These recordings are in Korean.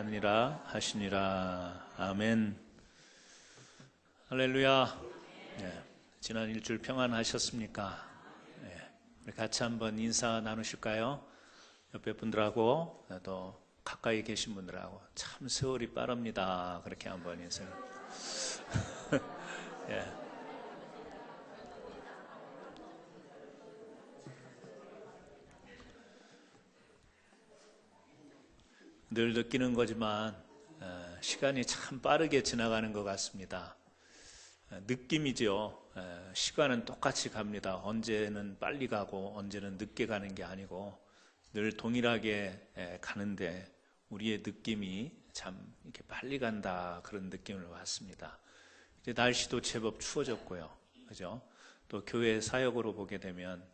하느니라 하시니라. 아멘. 할렐루야. 지난 일주일 평안하셨습니까? 우리 같이 한번 인사 나누실까요? 옆에 분들하고 또 가까이 계신 분들하고 참 세월이 빠릅니다. 그렇게 한번 인사를. 늘 느끼는 거지만 시간이 참 빠르게 지나가는 것 같습니다. 느낌이죠. 시간은 똑같이 갑니다. 언제는 빨리 가고 언제는 늦게 가는 게 아니고 늘 동일하게 가는데 우리의 느낌이 참 이렇게 빨리 간다, 그런 느낌을 받습니다. 이제 날씨도 제법 추워졌고요. 그죠? 또 교회 사역으로 보게 되면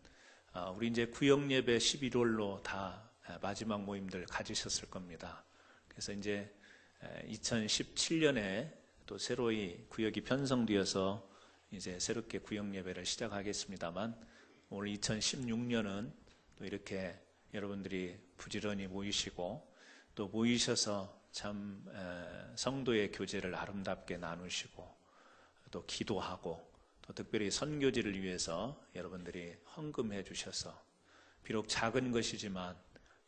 우리 이제 구역 예배 11월로 다 마지막 모임들 가지셨을 겁니다. 그래서 이제 2017년에 또 새로이 구역이 편성되어서 이제 새롭게 구역 예배를 시작하겠습니다만, 오늘 2016년은 또 이렇게 여러분들이 부지런히 모이시고 또 모이셔서 참 성도의 교제를 아름답게 나누시고 또 기도하고 또 특별히 선교지를 위해서 여러분들이 헌금해 주셔서 비록 작은 것이지만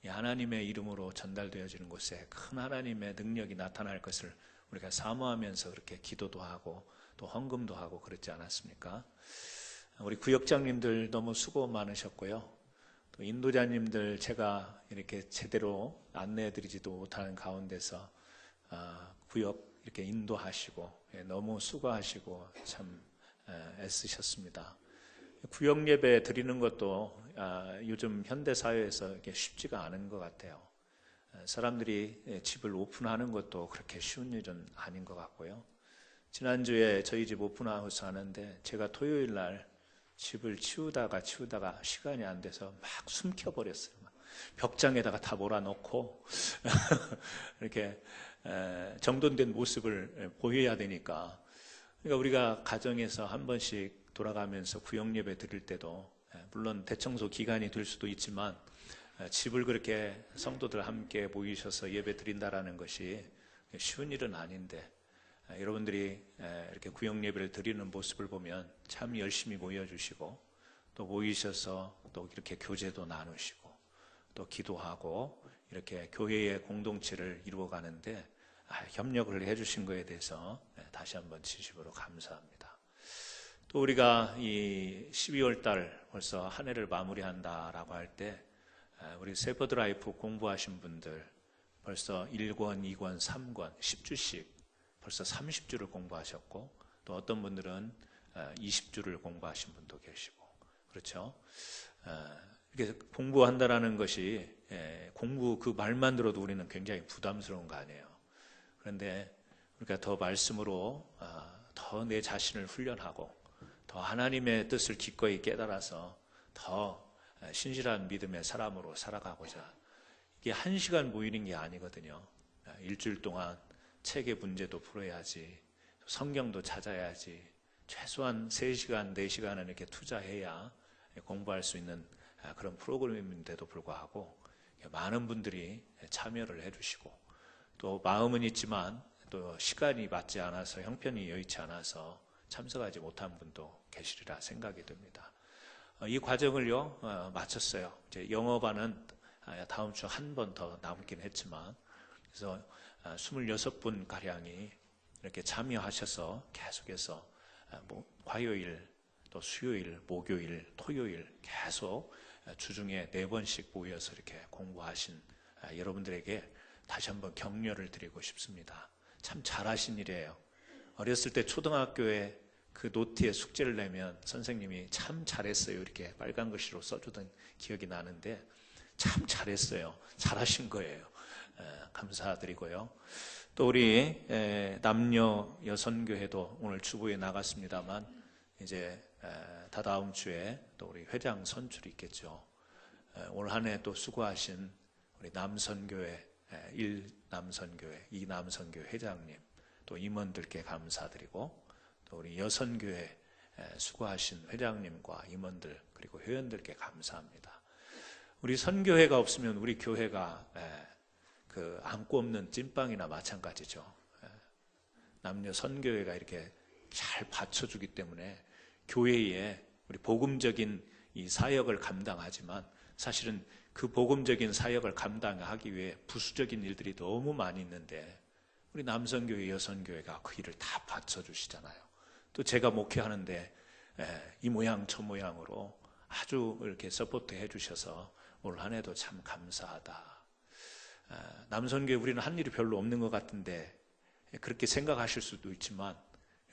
하나님의 이름으로 전달되어지는 곳에 큰 하나님의 능력이 나타날 것을 우리가 사모하면서 그렇게 기도도 하고 또 헌금도 하고 그랬지 않았습니까? 우리 구역장님들 너무 수고 많으셨고요. 또 인도자님들 제가 이렇게 제대로 안내해드리지도 못하는 가운데서 구역 이렇게 인도하시고 너무 수고하시고 참 애쓰셨습니다. 구역 예배 드리는 것도 요즘 현대 사회에서 이게 쉽지가 않은 것 같아요. 사람들이 집을 오픈하는 것도 그렇게 쉬운 일은 아닌 것 같고요. 지난주에 저희 집 오픈하우스 하는데 제가 토요일 날 집을 치우다가 시간이 안 돼서 막 숨겨버렸어요. 벽장에다가 다 몰아넣고 이렇게 정돈된 모습을 보여야 되니까. 그러니까 우리가 가정에서 한 번씩 돌아가면서 구역 예배 드릴 때도 물론 대청소 기간이 될 수도 있지만 집을 그렇게 성도들 함께 모이셔서 예배 드린다라는 것이 쉬운 일은 아닌데, 여러분들이 이렇게 구역 예배를 드리는 모습을 보면 참 열심히 모여주시고 또 모이셔서 또 이렇게 교제도 나누시고 또 기도하고 이렇게 교회의 공동체를 이루어가는데 협력을 해주신 것에 대해서 다시 한번 진심으로 감사합니다. 또 우리가 이 12월 달 벌써 한 해를 마무리한다라고 할 때 우리 세퍼드 라이프 공부하신 분들 벌써 1권, 2권, 3권, 10주씩 벌써 30주를 공부하셨고 또 어떤 분들은 20주를 공부하신 분도 계시고 그렇죠. 이렇게 공부한다라는 것이 공부 그 말만 들어도 우리는 굉장히 부담스러운 거 아니에요. 그런데 우리가 더 말씀으로 더 내 자신을 훈련하고 더 하나님의 뜻을 기꺼이 깨달아서 더 신실한 믿음의 사람으로 살아가고자, 이게 1시간 모이는 게 아니거든요. 일주일 동안 책의 문제도 풀어야지, 성경도 찾아야지, 최소한 3시간, 4시간은 이렇게 투자해야 공부할 수 있는 그런 프로그램인데도 불구하고 많은 분들이 참여를 해주시고 또 마음은 있지만 또 시간이 맞지 않아서 형편이 여의치 않아서 참석하지 못한 분도 계시리라 생각이 듭니다. 이 과정을요 마쳤어요. 이제 영어반은 다음 주 한 번 더 남긴 했지만, 그래서 26분 가량이 이렇게 참여하셔서 계속해서 화요일, 또 수요일, 목요일, 토요일 계속 주중에 4번씩 모여서 이렇게 공부하신 여러분들에게 다시 한번 격려를 드리고 싶습니다. 참 잘하신 일이에요. 어렸을 때 초등학교에 그 노트에 숙제를 내면 선생님이 참 잘했어요 이렇게 빨간 글씨로 써주던 기억이 나는데 참 잘했어요. 잘하신 거예요. 감사드리고요. 또 우리 남녀 여선교회도 오늘 주부에 나갔습니다만 이제 다다음 주에 또 우리 회장 선출이 있겠죠. 올 한 해 또 수고하신 우리 남선교회 1남선교회, 2남선교회 회장님 또 임원들께 감사드리고 또 우리 여선교회 수고하신 회장님과 임원들 그리고 회원들께 감사합니다. 우리 선교회가 없으면 우리 교회가 그 안고 없는 찐빵이나 마찬가지죠. 남녀 선교회가 이렇게 잘 받쳐주기 때문에 교회에 우리 복음적인 이 사역을 감당하지만 사실은 그 복음적인 사역을 감당하기 위해 부수적인 일들이 너무 많이 있는데 우리 남선교회, 여선교회가 그 일을 다 받쳐주시잖아요. 또 제가 목회하는데 이 모양 저 모양으로 아주 이렇게 서포트 해주셔서 올 한 해도 참 감사하다. 남선교회 우리는 한 일이 별로 없는 것 같은데 그렇게 생각하실 수도 있지만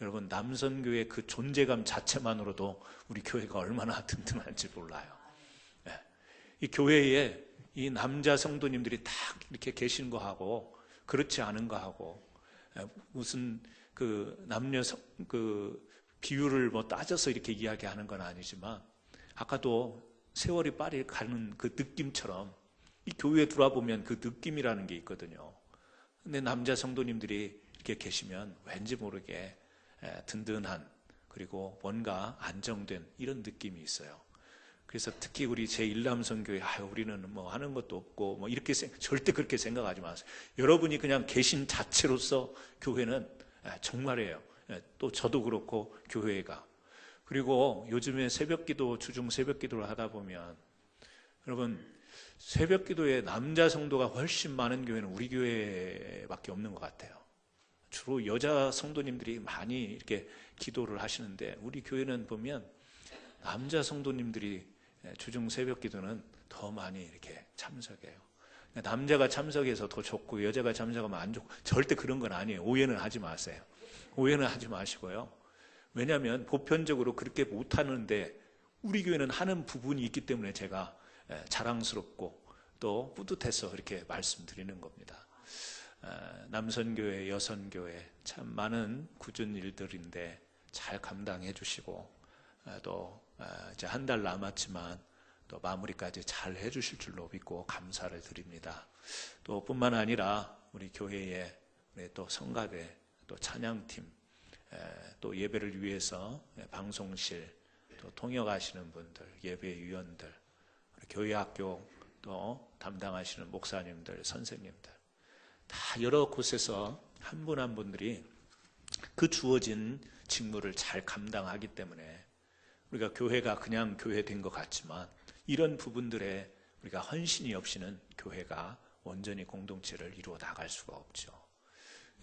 여러분 남선교회 그 존재감 자체만으로도 우리 교회가 얼마나 든든한지 몰라요. 이 교회에 이 남자 성도님들이 딱 이렇게 계신 거하고 그렇지 않은 거하고 무슨 그 남녀 그 비율을 뭐 따져서 이렇게 이야기하는 건 아니지만 아까도 세월이 빨리 가는 그 느낌처럼 이 교회에 들어와보면 그 느낌이라는 게 있거든요. 근데 남자 성도님들이 이렇게 계시면 왠지 모르게 든든한 그리고 뭔가 안정된 이런 느낌이 있어요. 그래서 특히 우리 제1남선교회 우리는 뭐 하는 것도 없고 뭐 이렇게 절대 그렇게 생각하지 마세요. 여러분이 그냥 계신 자체로서 교회는 정말이에요. 또 저도 그렇고 교회가 그리고 요즘에 새벽기도 주중 새벽기도를 하다 보면 여러분 새벽기도에 남자 성도가 훨씬 많은 교회는 우리 교회밖에 없는 것 같아요. 주로 여자 성도님들이 많이 이렇게 기도를 하시는데 우리 교회는 보면 남자 성도님들이 주중 새벽 기도는 더 많이 이렇게 참석해요. 남자가 참석해서 더 좋고 여자가 참석하면 안 좋고 절대 그런 건 아니에요. 오해는 하지 마세요. 오해는 하지 마시고요. 왜냐하면 보편적으로 그렇게 못하는데 우리 교회는 하는 부분이 있기 때문에 제가 자랑스럽고 또 뿌듯해서 이렇게 말씀드리는 겁니다. 남선교회, 여선교회 참 많은 굳은 일들인데 잘 감당해 주시고 또 이제 한 달 남았지만 또 마무리까지 잘 해주실 줄로 믿고 감사를 드립니다. 또 뿐만 아니라 우리 교회에 우리 또 성가대, 또 찬양팀, 또 예배를 위해서 방송실, 또 통역하시는 분들, 예배위원들, 교회학교 또 담당하시는 목사님들, 선생님들 다 여러 곳에서 한 분 한 분들이 그 주어진 직무를 잘 감당하기 때문에 우리가 교회가 그냥 교회 된 것 같지만 이런 부분들에 우리가 헌신이 없이는 교회가 온전히 공동체를 이루어 나갈 수가 없죠.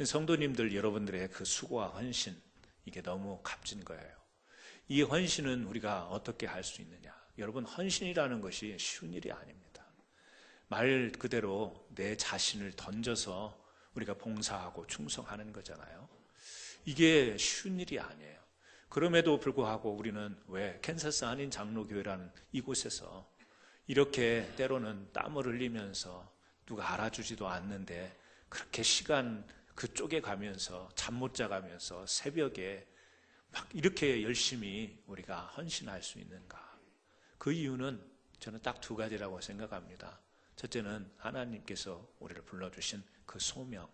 성도님들 여러분들의 그 수고와 헌신 이게 너무 값진 거예요. 이 헌신은 우리가 어떻게 할 수 있느냐? 여러분 헌신이라는 것이 쉬운 일이 아닙니다. 말 그대로 내 자신을 던져서 우리가 봉사하고 충성하는 거잖아요. 이게 쉬운 일이 아니에요. 그럼에도 불구하고 우리는 왜 캔사스 한인 장로교회라는 이곳에서 이렇게 때로는 땀을 흘리면서 누가 알아주지도 않는데 그렇게 시간 그쪽에 가면서 잠 못 자가면서 새벽에 막 이렇게 열심히 우리가 헌신할 수 있는가? 그 이유는 저는 딱 두 가지라고 생각합니다. 첫째는 하나님께서 우리를 불러주신 그 소명.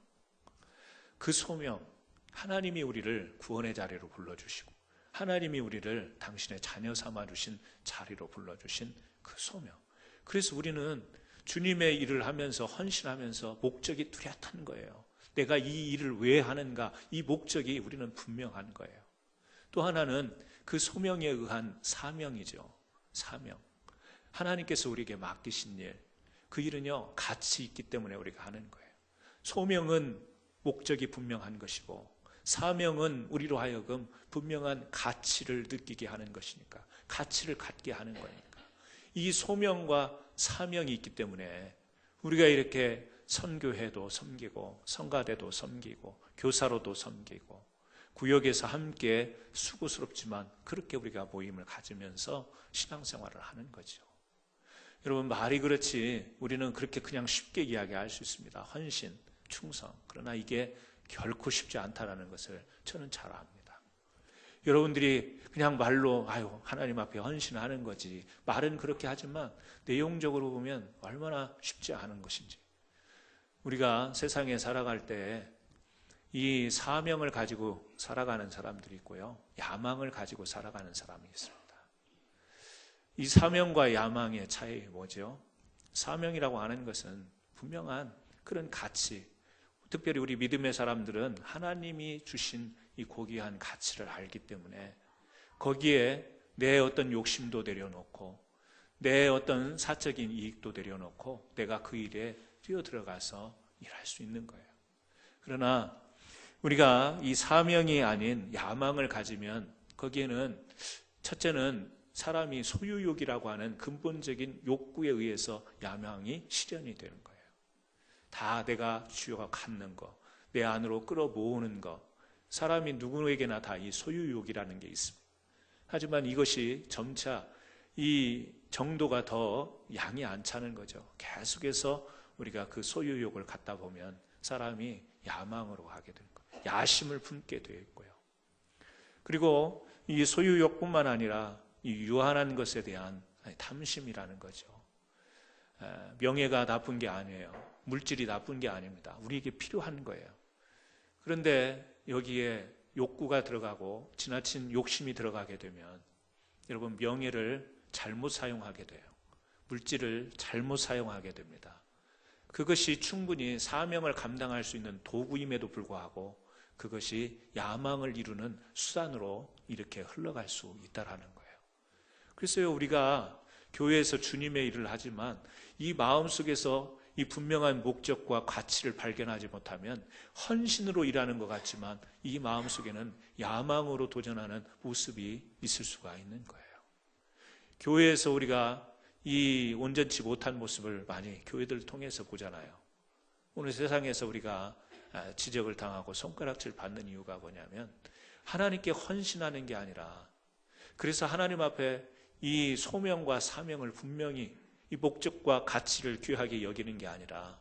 그 소명, 하나님이 우리를 구원의 자리로 불러주시고 하나님이 우리를 당신의 자녀 삼아주신 자리로 불러주신 그 소명. 그래서 우리는 주님의 일을 하면서 헌신하면서 목적이 뚜렷한 거예요. 내가 이 일을 왜 하는가? 이 목적이 우리는 분명한 거예요. 또 하나는 그 소명에 의한 사명이죠. 사명. 하나님께서 우리에게 맡기신 일. 그 일은요, 가치 있기 때문에 우리가 하는 거예요. 소명은 목적이 분명한 것이고 사명은 우리로 하여금 분명한 가치를 느끼게 하는 것이니까 가치를 갖게 하는 거니까 이 소명과 사명이 있기 때문에 우리가 이렇게 선교회도 섬기고 성가대도 섬기고 교사로도 섬기고 구역에서 함께 수고스럽지만 그렇게 우리가 모임을 가지면서 신앙생활을 하는 거죠. 여러분 말이 그렇지 우리는 그렇게 그냥 쉽게 이야기할 수 있습니다. 헌신, 충성. 그러나 이게 결코 쉽지 않다는 것을 저는 잘 압니다. 여러분들이 그냥 말로 하나님 앞에 헌신하는 거지 말은 그렇게 하지만 내용적으로 보면 얼마나 쉽지 않은 것인지 우리가 세상에 살아갈 때 이 사명을 가지고 살아가는 사람들이 있고요. 야망을 가지고 살아가는 사람이 있습니다. 이 사명과 야망의 차이 뭐죠? 사명이라고 하는 것은 분명한 그런 가치, 특별히 우리 믿음의 사람들은 하나님이 주신 이 고귀한 가치를 알기 때문에 거기에 내 어떤 욕심도 내려놓고 내 어떤 사적인 이익도 내려놓고 내가 그 일에 뛰어들어가서 일할 수 있는 거예요. 그러나 우리가 이 사명이 아닌 야망을 가지면 거기에는 첫째는 사람이 소유욕이라고 하는 근본적인 욕구에 의해서 야망이 실현이 되는 거예요. 다 내가 주어가 갖는 거, 내 안으로 끌어모으는 거, 사람이 누구에게나 다 이 소유욕이라는 게 있습니다. 하지만 이것이 점차 이 정도가 더 양이 안 차는 거죠. 계속해서 우리가 그 소유욕을 갖다 보면 사람이 야망으로 가게 되는 거예요. 야심을 품게 되어 있고요. 그리고 이 소유욕뿐만 아니라 이 유한한 것에 대한 탐심이라는 거죠. 명예가 나쁜 게 아니에요. 물질이 나쁜 게 아닙니다. 우리에게 필요한 거예요. 그런데 여기에 욕구가 들어가고 지나친 욕심이 들어가게 되면 여러분 명예를 잘못 사용하게 돼요. 물질을 잘못 사용하게 됩니다. 그것이 충분히 사명을 감당할 수 있는 도구임에도 불구하고 그것이 야망을 이루는 수단으로 이렇게 흘러갈 수 있다라는 거예요. 그래서 우리가 교회에서 주님의 일을 하지만 이 마음속에서 이 분명한 목적과 가치를 발견하지 못하면 헌신으로 일하는 것 같지만 이 마음속에는 야망으로 도전하는 모습이 있을 수가 있는 거예요. 교회에서 우리가 이 온전치 못한 모습을 많이 교회들을 통해서 보잖아요. 오늘 세상에서 우리가 지적을 당하고 손가락질 받는 이유가 뭐냐면 하나님께 헌신하는 게 아니라 그래서 하나님 앞에 이 소명과 사명을 분명히 이 목적과 가치를 귀하게 여기는 게 아니라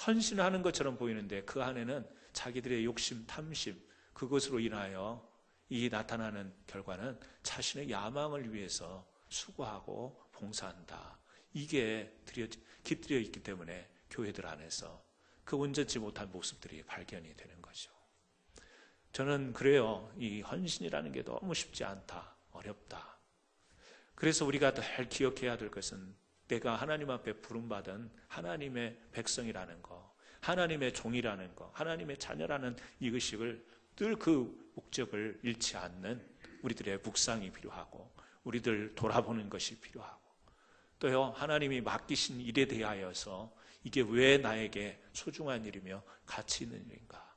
헌신하는 것처럼 보이는데 그 안에는 자기들의 욕심, 탐심 그것으로 인하여 이 나타나는 결과는 자신의 야망을 위해서 수고하고 봉사한다. 이게 깃들여 있기 때문에 교회들 안에서 그 온전치 못한 모습들이 발견이 되는 거죠. 저는 그래요. 이 헌신이라는 게 너무 쉽지 않다. 어렵다. 그래서 우리가 늘 기억해야 될 것은 내가 하나님 앞에 부름받은 하나님의 백성이라는 거, 하나님의 종이라는 거, 하나님의 자녀라는 이 의식을 늘 그 목적을 잃지 않는 우리들의 묵상이 필요하고 우리들 돌아보는 것이 필요하고 또요 하나님이 맡기신 일에 대하여서 이게 왜 나에게 소중한 일이며 가치 있는 일인가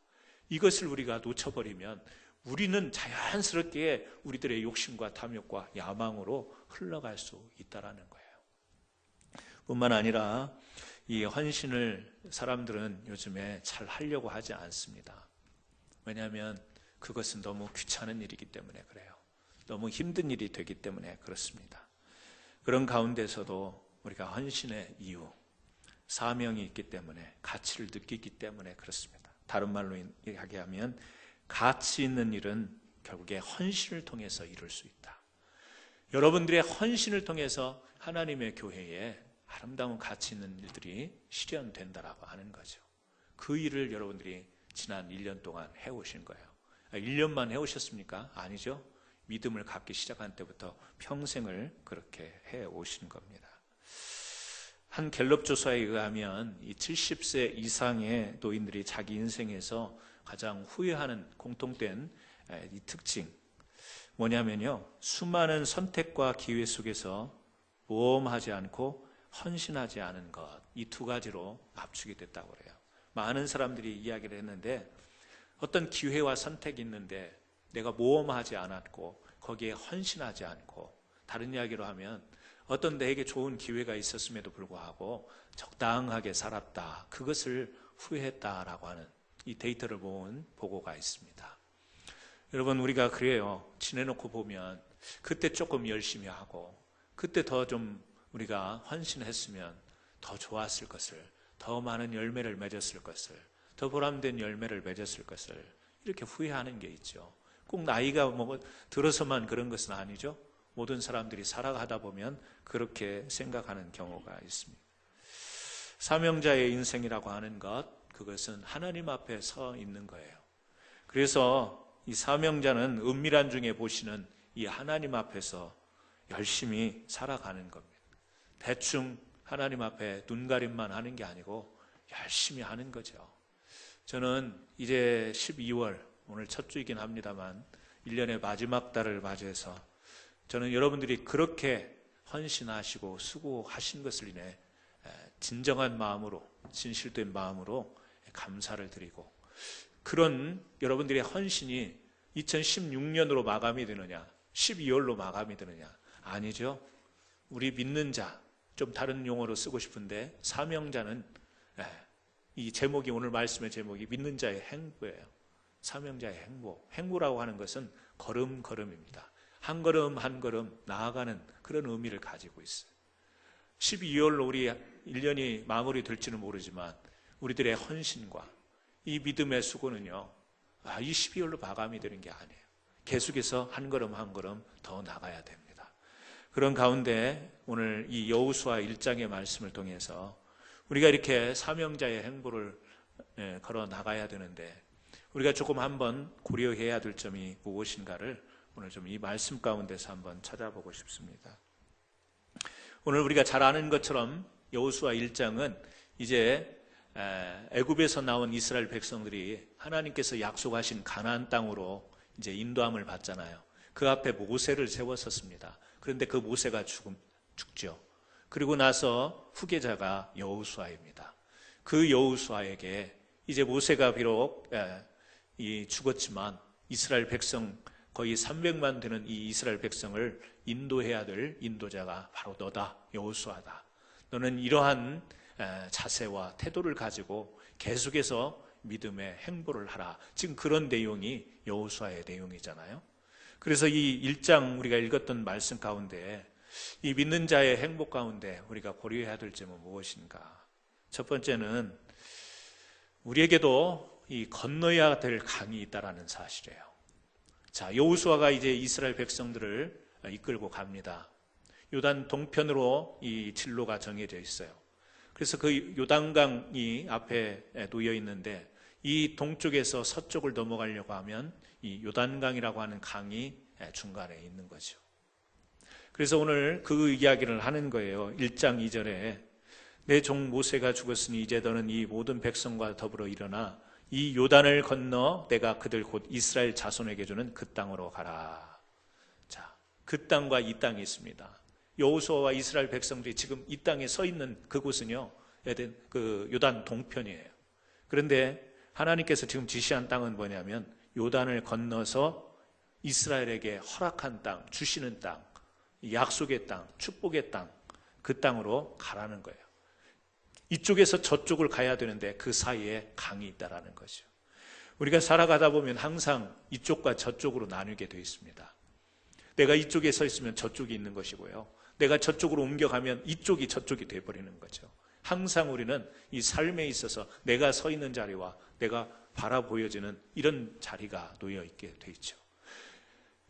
이것을 우리가 놓쳐버리면 우리는 자연스럽게 우리들의 욕심과 탐욕과 야망으로 흘러갈 수 있다라는 거예요. 뿐만 아니라 이 헌신을 사람들은 요즘에 잘 하려고 하지 않습니다. 왜냐하면 그것은 너무 귀찮은 일이기 때문에 그래요. 너무 힘든 일이 되기 때문에 그렇습니다. 그런 가운데서도 우리가 헌신의 이유, 사명이 있기 때문에 가치를 느끼기 때문에 그렇습니다. 다른 말로 이야기하면 가치 있는 일은 결국에 헌신을 통해서 이룰 수 있다. 여러분들의 헌신을 통해서 하나님의 교회에 아름다운 가치 있는 일들이 실현된다라고 하는 거죠. 그 일을 여러분들이 지난 1년 동안 해오신 거예요. 1년만 해오셨습니까? 아니죠. 믿음을 갖기 시작한 때부터 평생을 그렇게 해오신 겁니다. 한 갤럽 조사에 의하면 이 70세 이상의 노인들이 자기 인생에서 가장 후회하는 공통된 이 특징 뭐냐면요. 수많은 선택과 기회 속에서 모험하지 않고 헌신하지 않은 것, 이 두 가지로 압축이 됐다고 그래요. 많은 사람들이 이야기를 했는데 어떤 기회와 선택이 있는데 내가 모험하지 않았고 거기에 헌신하지 않고 다른 이야기로 하면 어떤 내게 좋은 기회가 있었음에도 불구하고 적당하게 살았다. 그것을 후회했다라고 하는 이 데이터를 모은 보고가 있습니다. 여러분 우리가 그래요. 지내놓고 보면 그때 조금 열심히 하고 그때 더 좀 우리가 헌신했으면 더 좋았을 것을 더 많은 열매를 맺었을 것을 더 보람된 열매를 맺었을 것을 이렇게 후회하는 게 있죠. 꼭 나이가 들어서만 그런 것은 아니죠. 모든 사람들이 살아가다 보면 그렇게 생각하는 경우가 있습니다. 사명자의 인생이라고 하는 것 그것은 하나님 앞에 서 있는 거예요. 그래서 이 사명자는 은밀한 중에 보시는 이 하나님 앞에서 열심히 살아가는 겁니다. 대충 하나님 앞에 눈가림만 하는 게 아니고 열심히 하는 거죠. 저는 이제 12월, 오늘 첫 주이긴 합니다만 1년의 마지막 달을 맞이해서 저는 여러분들이 그렇게 헌신하시고 수고하신 것을 인해 진정한 마음으로, 진실된 마음으로 감사를 드리고, 그런 여러분들의 헌신이 2016년으로 마감이 되느냐, 12월로 마감이 되느냐? 아니죠. 우리 믿는 자, 좀 다른 용어로 쓰고 싶은데 사명자는, 이 제목이, 오늘 말씀의 제목이 믿는 자의 행보예요. 사명자의 행보. 행보라고 하는 것은 걸음걸음입니다. 한 걸음 한 걸음 나아가는 그런 의미를 가지고 있어요. 12월로 우리 1년이 마무리될지는 모르지만 우리들의 헌신과 이 믿음의 수고는요, 이 12월로 마감이 되는 게 아니에요. 계속해서 한 걸음 한 걸음 더 나가야 됩니다. 그런 가운데 오늘 이 여호수아 1장의 말씀을 통해서 우리가 이렇게 사명자의 행보를 걸어 나가야 되는데, 우리가 조금 한번 고려해야 될 점이 무엇인가를 오늘 좀 이 말씀 가운데서 한번 찾아보고 싶습니다. 오늘 우리가 잘 아는 것처럼 여호수아 1장은 이제 애굽에서 나온 이스라엘 백성들이 하나님께서 약속하신 가나안 땅으로 이제 인도함을 받잖아요. 그 앞에 모세를 세웠었습니다. 그런데 그 모세가 죽죠. 그리고 나서 후계자가 여호수아입니다. 그 여호수아에게 이제 모세가 비록 죽었지만 이스라엘 백성 거의 300만 되는 이 이스라엘 백성을 인도해야 될 인도자가 바로 너다, 여호수아다. 너는 이러한 자세와 태도를 가지고 계속해서 믿음의 행보를 하라. 지금 그런 내용이 여호수아의 내용이잖아요. 그래서 이 1장 우리가 읽었던 말씀 가운데 이 믿는 자의 행복 가운데 우리가 고려해야 될 점은 무엇인가? 첫 번째는 우리에게도 이 건너야 될 강이 있다라는 사실이에요. 자, 여호수아가 이제 이스라엘 백성들을 이끌고 갑니다. 요단 동편으로 이 진로가 정해져 있어요. 그래서 그 요단강이 앞에 놓여 있는데 이 동쪽에서 서쪽을 넘어가려고 하면 이 요단강이라고 하는 강이 중간에 있는 거죠. 그래서 오늘 그 이야기를 하는 거예요. 1장 2절에 내 종 모세가 죽었으니 이제 너는 이 모든 백성과 더불어 일어나 이 요단을 건너 내가 그들 곧 이스라엘 자손에게 주는 그 땅으로 가라. 자, 그 땅과 이 땅이 있습니다. 여호수아와 이스라엘 백성들이 지금 이 땅에 서 있는 그곳은요, 그 요단 동편이에요. 그런데 하나님께서 지금 지시한 땅은 뭐냐면 요단을 건너서 이스라엘에게 허락한 땅, 주시는 땅, 약속의 땅, 축복의 땅, 그 땅으로 가라는 거예요. 이쪽에서 저쪽을 가야 되는데 그 사이에 강이 있다라는 거죠. 우리가 살아가다 보면 항상 이쪽과 저쪽으로 나누게 되어 있습니다. 내가 이쪽에 서 있으면 저쪽이 있는 것이고요, 내가 저쪽으로 옮겨가면 이쪽이 저쪽이 되어버리는 거죠. 항상 우리는 이 삶에 있어서 내가 서 있는 자리와 내가 바라보여지는 이런 자리가 놓여 있게 돼 있죠.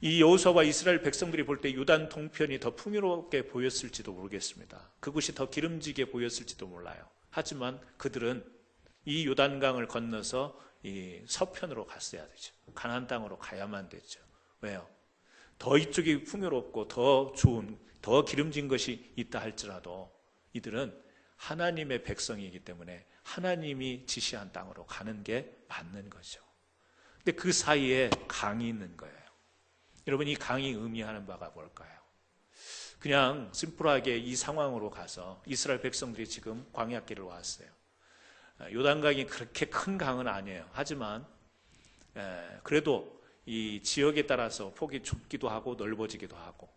이 여호수아와 이스라엘 백성들이 볼 때 요단 동편이 더 풍요롭게 보였을지도 모르겠습니다. 그곳이 더 기름지게 보였을지도 몰라요. 하지만 그들은 이 요단강을 건너서 이 서편으로 갔어야 되죠. 가나안 땅으로 가야만 되죠. 왜요? 더 이쪽이 풍요롭고 더 좋은, 더 기름진 것이 있다 할지라도 이들은 하나님의 백성이기 때문에 하나님이 지시한 땅으로 가는 게 맞는 거죠. 근데 그 사이에 강이 있는 거예요. 여러분, 이 강이 의미하는 바가 뭘까요? 그냥 심플하게 이 상황으로 가서 이스라엘 백성들이 지금 광야길을 왔어요. 요단강이 그렇게 큰 강은 아니에요. 하지만 그래도 이 지역에 따라서 폭이 좁기도 하고 넓어지기도 하고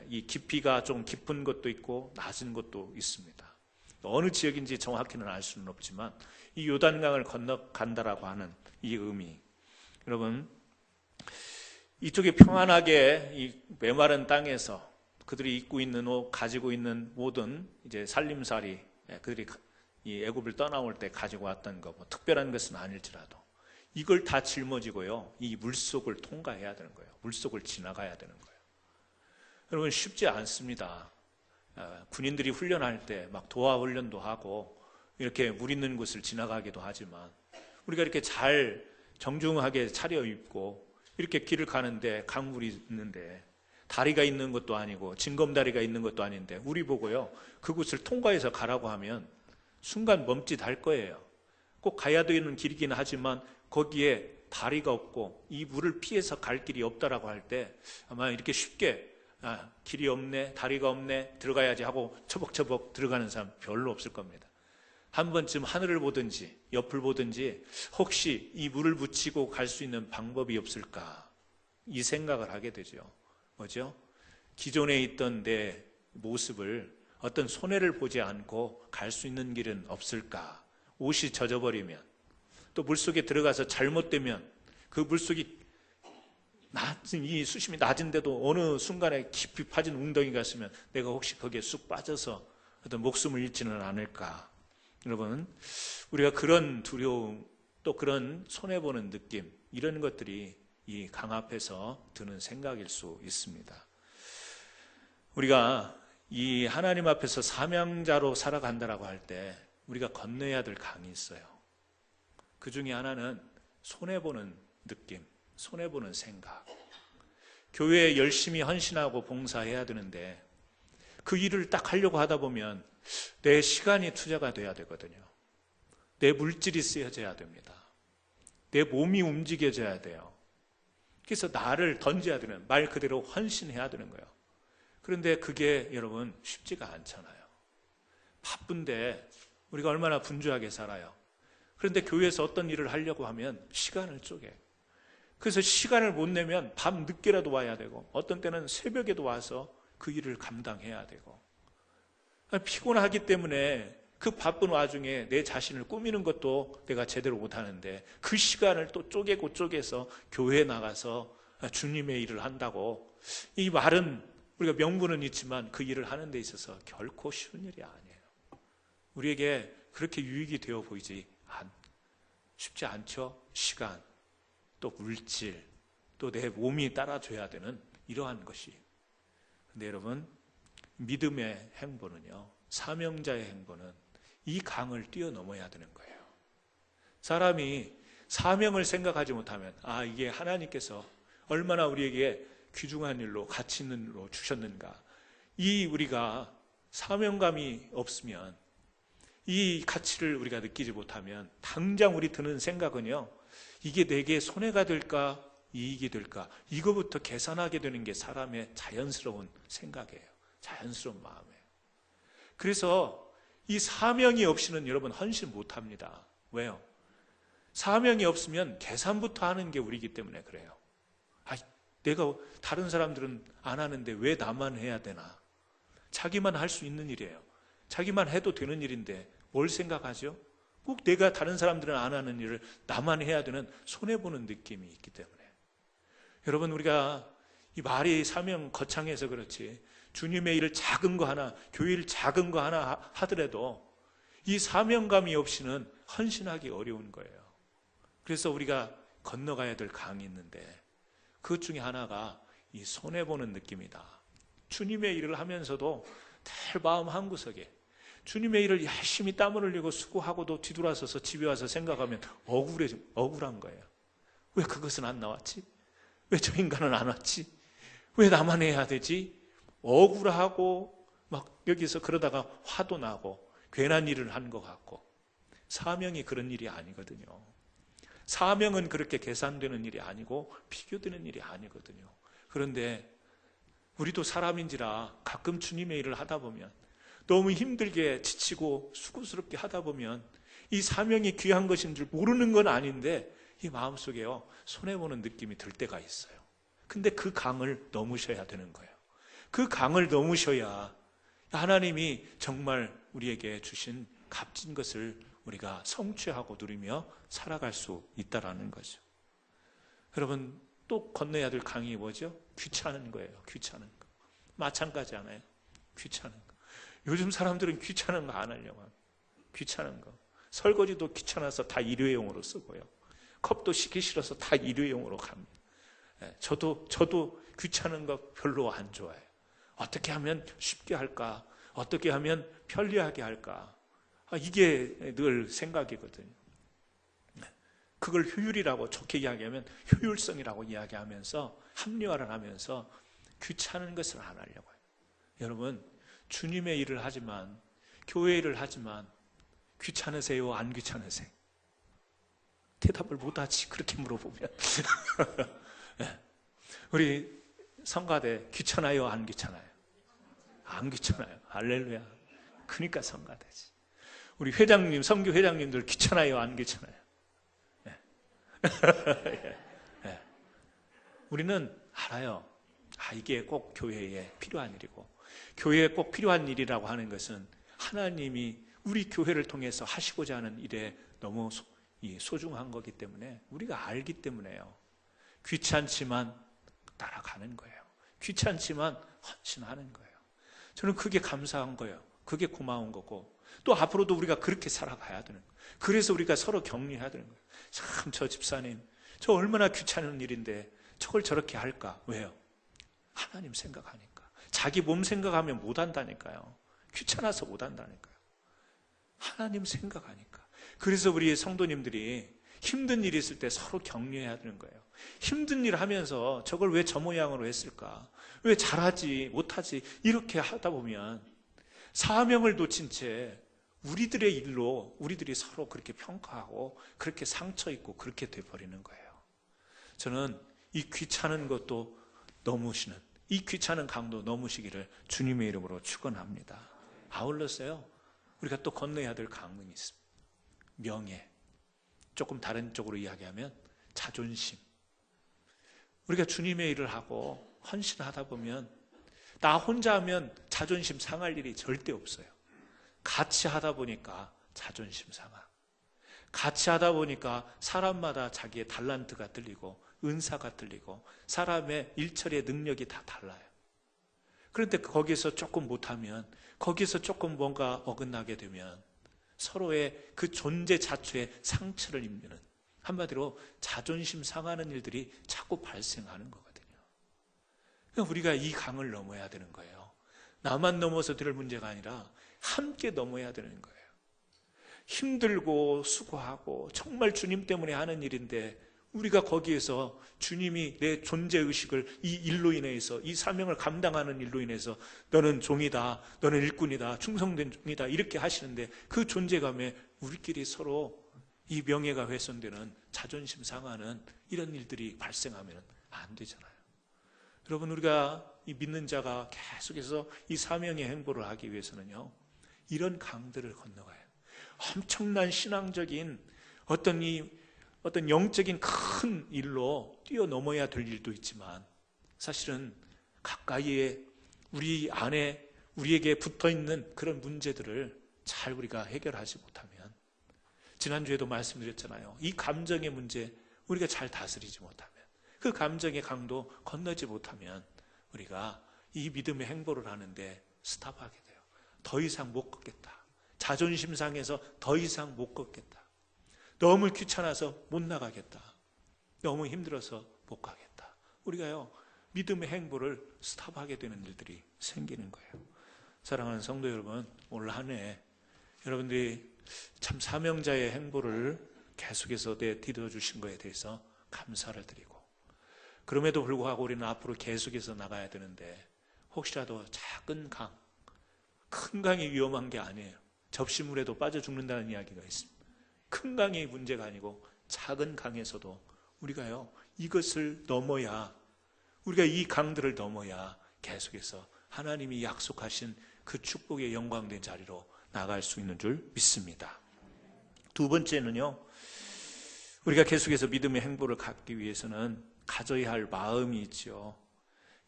이 깊이가 좀 깊은 것도 있고 낮은 것도 있습니다. 어느 지역인지 정확히는 알 수는 없지만 이 요단강을 건너간다라고 하는 이 의미, 여러분, 이쪽에 평안하게 이 메마른 땅에서 그들이 입고 있는 옷, 가지고 있는 모든 이제 살림살이, 그들이 이 애굽을 떠나올 때 가지고 왔던 거, 뭐 특별한 것은 아닐지라도 이걸 다 짊어지고요, 이 물속을 통과해야 되는 거예요. 물속을 지나가야 되는 거예요. 여러분, 쉽지 않습니다. 군인들이 훈련할 때 막 도하 훈련도 하고 이렇게 물 있는 곳을 지나가기도 하지만 우리가 이렇게 잘 정중하게 차려입고 이렇게 길을 가는데 강물이 있는데 다리가 있는 것도 아니고 징검다리가 있는 것도 아닌데 우리 보고요, 그곳을 통과해서 가라고 하면 순간 멈칫할 거예요. 꼭 가야 되는 길이긴 하지만 거기에 다리가 없고 이 물을 피해서 갈 길이 없다라고 할 때 아마 이렇게 쉽게 길이 없네, 다리가 없네, 들어가야지 하고 처벅처벅 들어가는 사람 별로 없을 겁니다. 한 번쯤 하늘을 보든지 옆을 보든지 혹시 이 물을 붙이고 갈 수 있는 방법이 없을까, 이 생각을 하게 되죠. 뭐죠? 기존에 있던 내 모습을 어떤 손해를 보지 않고 갈 수 있는 길은 없을까? 옷이 젖어버리면, 또 물속에 들어가서 잘못되면 그 물속이 낮은, 이 수심이 낮은데도 어느 순간에 깊이 파진 웅덩이가 있으면 내가 혹시 거기에 쑥 빠져서 어떤 목숨을 잃지는 않을까? 여러분, 우리가 그런 두려움, 또 그런 손해보는 느낌, 이런 것들이 이 강 앞에서 드는 생각일 수 있습니다. 우리가 이 하나님 앞에서 사명자로 살아간다라고 할 때 우리가 건너야 될 강이 있어요. 그 중에 하나는 손해보는 느낌, 손해보는 생각. 교회에 열심히 헌신하고 봉사해야 되는데 그 일을 딱 하려고 하다 보면 내 시간이 투자가 돼야 되거든요. 내 물질이 쓰여져야 됩니다. 내 몸이 움직여져야 돼요. 그래서 나를 던져야 되는, 말 그대로 헌신해야 되는 거예요. 그런데 그게 여러분 쉽지가 않잖아요. 바쁜데 우리가 얼마나 분주하게 살아요. 그런데 교회에서 어떤 일을 하려고 하면 시간을 쪼개. 그래서 시간을 못 내면 밤 늦게라도 와야 되고 어떤 때는 새벽에도 와서 그 일을 감당해야 되고, 피곤하기 때문에 그 바쁜 와중에 내 자신을 꾸미는 것도 내가 제대로 못하는데 그 시간을 또 쪼개고 쪼개서 교회에 나가서 주님의 일을 한다고, 이 말은 우리가 명분은 있지만 그 일을 하는 데 있어서 결코 쉬운 일이 아니에요. 우리에게 그렇게 유익이 되어 보이지 쉽지 않죠. 시간, 또 물질, 또 내 몸이 따라줘야 되는 이러한 것이. 근데 여러분, 믿음의 행보는요, 사명자의 행보는 이 강을 뛰어넘어야 되는 거예요. 사람이 사명을 생각하지 못하면 이게 하나님께서 얼마나 우리에게 귀중한 일로, 가치 있는 일로 주셨는가, 이 우리가 사명감이 없으면, 이 가치를 우리가 느끼지 못하면 당장 우리 드는 생각은요, 이게 내게 손해가 될까 이익이 될까, 이거부터 계산하게 되는 게 사람의 자연스러운 생각이에요. 자연스러운 마음이에요. 그래서 이 사명이 없이는 여러분 헌신 못합니다. 왜요? 사명이 없으면 계산부터 하는 게 우리이기 때문에 그래요. 내가, 다른 사람들은 안 하는데 왜 나만 해야 되나? 자기만 할 수 있는 일이에요. 자기만 해도 되는 일인데 뭘 생각하죠? 꼭 내가, 다른 사람들은 안 하는 일을 나만 해야 되는 손해보는 느낌이 있기 때문에. 여러분, 우리가 이 말이 사명 거창해서 그렇지 주님의 일을 작은 거 하나, 교회 일 작은 거 하나 하더라도 이 사명감이 없이는 헌신하기 어려운 거예요. 그래서 우리가 건너가야 될 강이 있는데 그 중에 하나가 이 손해보는 느낌이다. 주님의 일을 하면서도 늘 마음 한구석에 주님의 일을 열심히 땀을 흘리고 수고하고도 뒤돌아서서 집에 와서 생각하면 억울한 거예요. 왜 그것은 안 나왔지? 왜 저 인간은 안 왔지? 왜 나만 해야 되지? 억울하고 막 여기서 그러다가 화도 나고 괜한 일을 한 것 같고. 사명이 그런 일이 아니거든요. 사명은 그렇게 계산되는 일이 아니고 비교되는 일이 아니거든요. 그런데 우리도 사람인지라 가끔 주님의 일을 하다 보면, 너무 힘들게 지치고 수고스럽게 하다 보면 이 사명이 귀한 것인 줄 모르는 건 아닌데 이 마음속에요, 손해보는 느낌이 들 때가 있어요. 근데 그 강을 넘으셔야 되는 거예요. 그 강을 넘으셔야 하나님이 정말 우리에게 주신 값진 것을 우리가 성취하고 누리며 살아갈 수 있다라는 거죠. 여러분, 또 건너야 될 강이 뭐죠? 귀찮은 거예요. 귀찮은 거. 마찬가지 하나요? 귀찮은 거. 요즘 사람들은 귀찮은 거 안 하려고 합니다. 귀찮은 거. 설거지도 귀찮아서 다 일회용으로 쓰고요. 컵도 씻기 싫어서 다 일회용으로 갑니다. 저도 귀찮은 거 별로 안 좋아해요. 어떻게 하면 쉽게 할까? 어떻게 하면 편리하게 할까? 이게 늘 생각이거든요. 그걸 효율이라고 좋게 이야기하면 효율성이라고 이야기하면서 합리화를 하면서 귀찮은 것을 안 하려고 해요. 여러분, 주님의 일을 하지만, 교회 일을 하지만 귀찮으세요? 안 귀찮으세요? 대답을 못하지, 그렇게 물어보면. 네. 우리 성가대 귀찮아요? 안 귀찮아요? 안 귀찮아요. 할렐루야. 그러니까 성가대지. 우리 회장님, 선교 회장님들 귀찮아요? 안 귀찮아요? 네. 네. 우리는 알아요. 이게 꼭 교회에 필요한 일이고, 교회에 꼭 필요한 일이라고 하는 것은 하나님이 우리 교회를 통해서 하시고자 하는 일에 너무 소중한 거기 때문에 우리가 알기 때문에요. 귀찮지만 따라가는 거예요. 귀찮지만 헌신하는 거예요. 저는 그게 감사한 거예요. 그게 고마운 거고, 또 앞으로도 우리가 그렇게 살아가야 되는 거예요. 그래서 우리가 서로 격려해야 되는 거예요. 참, 저 집사님, 저 얼마나 귀찮은 일인데 저걸 저렇게 할까? 왜요? 하나님 생각하니까. 자기 몸 생각하면 못 한다니까요. 귀찮아서 못 한다니까요. 하나님 생각하니까. 그래서 우리 성도님들이 힘든 일이 있을 때 서로 격려해야 되는 거예요. 힘든 일 하면서 저걸 왜 저 모양으로 했을까? 왜 잘하지 못하지? 이렇게 하다 보면 사명을 놓친 채 우리들의 일로 우리들이 서로 그렇게 평가하고 그렇게 상처 입고 그렇게 돼버리는 거예요. 저는 이 귀찮은 것도 넘으시는, 이 귀찮은 강도 넘으시기를 주님의 이름으로 축원합니다. 아울러서요, 우리가 또 건너야 될 강은 있습니다. 명예, 조금 다른 쪽으로 이야기하면 자존심. 우리가 주님의 일을 하고 헌신하다 보면 나 혼자 하면 자존심 상할 일이 절대 없어요. 같이 하다 보니까 자존심 상하. 같이 하다 보니까 사람마다 자기의 달란트가 들리고 은사가 들리고 사람의 일처리의 능력이 다 달라요. 그런데 거기서 조금 못하면, 거기서 조금 뭔가 어긋나게 되면 서로의 그 존재 자체에 상처를 입는, 한마디로 자존심 상하는 일들이 자꾸 발생하는 거거든요. 그러니까 우리가 이 강을 넘어야 되는 거예요. 나만 넘어서 될 문제가 아니라 함께 넘어야 되는 거예요. 힘들고 수고하고 정말 주님 때문에 하는 일인데 우리가 거기에서 주님이 내 존재의식을 이 일로 인해서, 이 사명을 감당하는 일로 인해서 너는 종이다, 너는 일꾼이다, 충성된 종이다 이렇게 하시는데 그 존재감에 우리끼리 서로 이 명예가 훼손되는, 자존심 상하는 이런 일들이 발생하면 안 되잖아요. 여러분, 우리가 이 믿는 자가 계속해서 이 사명의 행보를 하기 위해서는요, 이런 강들을 건너가요. 엄청난 신앙적인 어떤 영적인 큰 일로 뛰어넘어야 될 일도 있지만, 사실은 가까이에 우리 안에 우리에게 붙어있는 그런 문제들을 잘 우리가 해결하지 못하면, 지난주에도 말씀드렸잖아요. 이 감정의 문제 우리가 잘 다스리지 못하면, 그 감정의 강도 건너지 못하면 우리가 이 믿음의 행보를 하는데 스탑하게 돼요. 더 이상 못 걷겠다. 자존심 상해서 더 이상 못 걷겠다. 너무 귀찮아서 못 나가겠다. 너무 힘들어서 못 가겠다. 우리가요, 믿음의 행보를 스탑하게 되는 일들이 생기는 거예요. 사랑하는 성도 여러분, 올 한 해 여러분들이 참 사명자의 행보를 계속해서 내디뎌 주신 것에 대해서 감사를 드리고, 그럼에도 불구하고 우리는 앞으로 계속해서 나가야 되는데, 혹시라도 작은 강, 큰 강이 위험한 게 아니에요. 접시물에도 빠져 죽는다는 이야기가 있습니다. 큰 강이 문제가 아니고 작은 강에서도 우리가요, 이것을 넘어야, 우리가 이 강들을 넘어야 계속해서 하나님이 약속하신 그 축복의 영광된 자리로 나갈 수 있는 줄 믿습니다. 두 번째는요, 우리가 계속해서 믿음의 행보를 갖기 위해서는 가져야 할 마음이 있죠.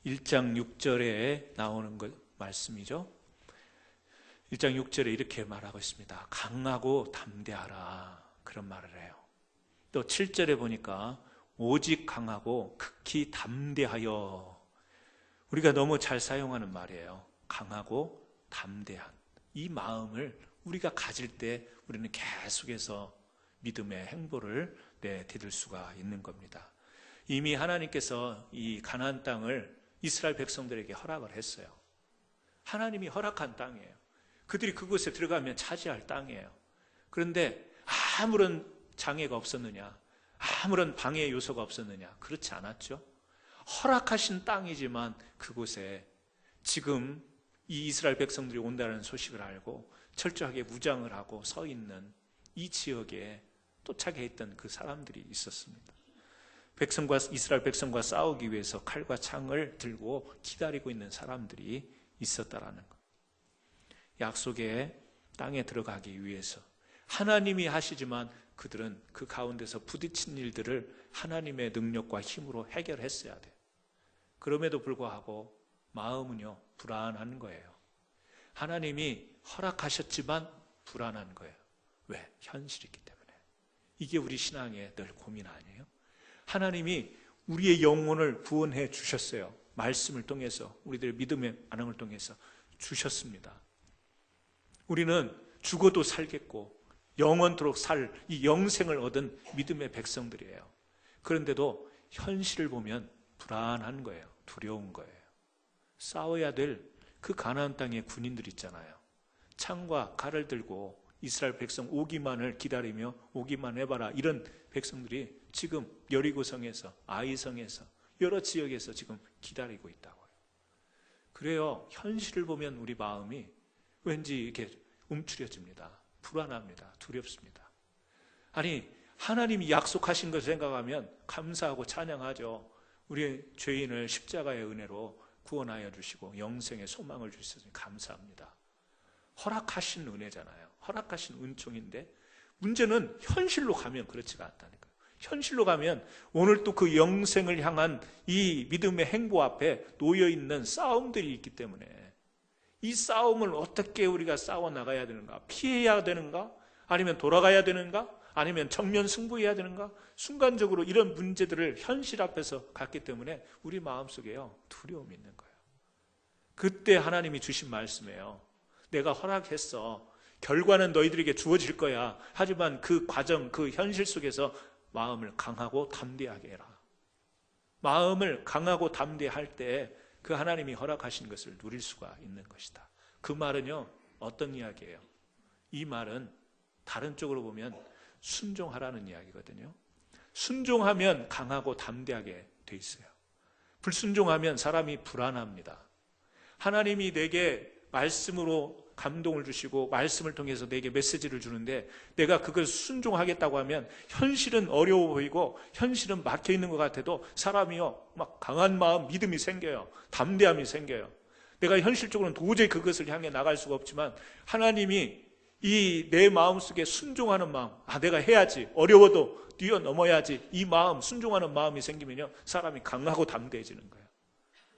1장 6절에 나오는 말씀이죠. 1장 6절에 이렇게 말하고 있습니다. 강하고 담대하라, 그런 말을 해요. 또 7절에 보니까 오직 강하고 극히 담대하여, 우리가 너무 잘 사용하는 말이에요. 강하고 담대한 이 마음을 우리가 가질 때 우리는 계속해서 믿음의 행보를 내디딜 수가 있는 겁니다. 이미 하나님께서 이 가나안 땅을 이스라엘 백성들에게 허락을 했어요. 하나님이 허락한 땅이에요. 그들이 그곳에 들어가면 차지할 땅이에요. 그런데 아무런 장애가 없었느냐, 아무런 방해 요소가 없었느냐? 그렇지 않았죠. 허락하신 땅이지만 그곳에 지금 이 이스라엘 백성들이 온다는 소식을 알고 철저하게 무장을 하고 서 있는 이 지역에 도착해 있던 그 사람들이 있었습니다. 이스라엘 백성과 싸우기 위해서 칼과 창을 들고 기다리고 있는 사람들이 있었다라는 것. 약속의 땅에 들어가기 위해서 하나님이 하시지만 그들은 그 가운데서 부딪힌 일들을 하나님의 능력과 힘으로 해결했어야 돼요. 그럼에도 불구하고 마음은요, 불안한 거예요. 하나님이 허락하셨지만 불안한 거예요. 왜? 현실이기 때문에. 이게 우리 신앙의 늘 고민 아니에요? 하나님이 우리의 영혼을 구원해 주셨어요. 말씀을 통해서, 우리들의 믿음의 반응을 통해서 주셨습니다. 우리는 죽어도 살겠고 영원토록 살 이 영생을 얻은 믿음의 백성들이에요. 그런데도 현실을 보면 불안한 거예요. 두려운 거예요. 싸워야 될 그 가나안 땅의 군인들 있잖아요. 창과 칼을 들고 이스라엘 백성 오기만을 기다리며 오기만 해봐라, 이런 백성들이 지금 여리고성에서, 아이성에서, 여러 지역에서 지금 기다리고 있다고요. 그래요. 현실을 보면 우리 마음이 왠지 이렇게 움츠려집니다. 불안합니다. 두렵습니다. 아니, 하나님이 약속하신 것을 생각하면 감사하고 찬양하죠. 우리의 죄인을 십자가의 은혜로 구원하여 주시고 영생의 소망을 주셔서 감사합니다. 허락하신 은혜잖아요. 허락하신 은총인데 문제는 현실로 가면 그렇지가 않다니까요. 현실로 가면 오늘 또 그 영생을 향한 이 믿음의 행보 앞에 놓여있는 싸움들이 있기 때문에 이 싸움을 어떻게 우리가 싸워 나가야 되는가? 피해야 되는가? 아니면 돌아가야 되는가? 아니면 정면 승부해야 되는가? 순간적으로 이런 문제들을 현실 앞에서 갔기 때문에 우리 마음속에요, 두려움이 있는 거예요. 그때 하나님이 주신 말씀이에요. 내가 허락했어. 결과는 너희들에게 주어질 거야. 하지만 그 과정, 그 현실 속에서 마음을 강하고 담대하게 해라. 마음을 강하고 담대할 때 그 하나님이 허락하신 것을 누릴 수가 있는 것이다. 그 말은요, 어떤 이야기예요? 이 말은 다른 쪽으로 보면 순종하라는 이야기거든요. 순종하면 강하고 담대하게 돼 있어요. 불순종하면 사람이 불안합니다. 하나님이 내게 말씀으로 감동을 주시고 말씀을 통해서 내게 메시지를 주는데 내가 그걸 순종하겠다고 하면 현실은 어려워 보이고 현실은 막혀 있는 것 같아도 사람이요, 막 강한 마음, 믿음이 생겨요. 담대함이 생겨요. 내가 현실적으로는 도저히 그것을 향해 나갈 수가 없지만 하나님이 이 내 마음속에 순종하는 마음, 내가 해야지, 어려워도 뛰어넘어야지, 이 마음, 순종하는 마음이 생기면요, 사람이 강하고 담대해지는 거예요.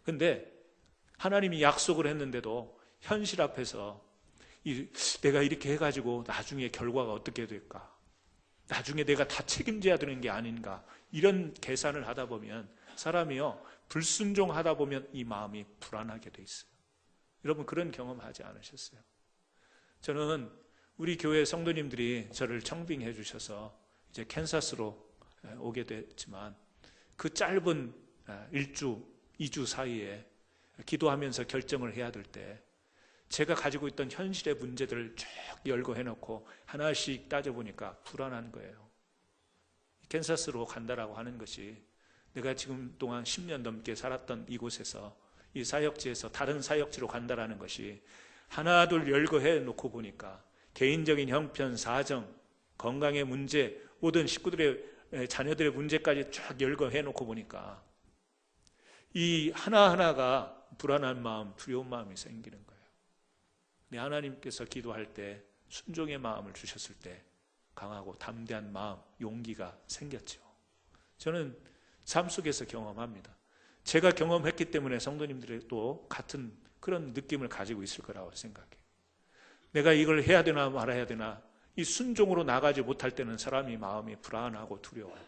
근데 하나님이 약속을 했는데도 현실 앞에서 내가 이렇게 해가지고 나중에 결과가 어떻게 될까? 나중에 내가 다 책임져야 되는 게 아닌가? 이런 계산을 하다 보면 사람이요, 불순종하다 보면 이 마음이 불안하게 돼 있어요. 여러분 그런 경험하지 않으셨어요? 저는 우리 교회 성도님들이 저를 청빙해 주셔서 이제 캔사스로 오게 됐지만 그 짧은 1주, 2주 사이에 기도하면서 결정을 해야 될 때 제가 가지고 있던 현실의 문제들을 쭉 열거 해놓고 하나씩 따져보니까 불안한 거예요. 캔사스로 간다라고 하는 것이 내가 지금 동안 10년 넘게 살았던 이곳에서 이 사역지에서 다른 사역지로 간다라는 것이 하나둘 열거해 놓고 보니까 개인적인 형편, 사정, 건강의 문제, 모든 식구들의 자녀들의 문제까지 쫙 열거해 놓고 보니까 이 하나하나가 불안한 마음, 두려운 마음이 생기는 거예요. 근데 하나님께서 기도할 때 순종의 마음을 주셨을 때 강하고 담대한 마음, 용기가 생겼죠. 저는 삶 속에서 경험합니다. 제가 경험했기 때문에 성도님들이 또 같은 그런 느낌을 가지고 있을 거라고 생각해요. 내가 이걸 해야 되나 말아야 되나, 이 순종으로 나가지 못할 때는 사람이 마음이 불안하고 두려워요.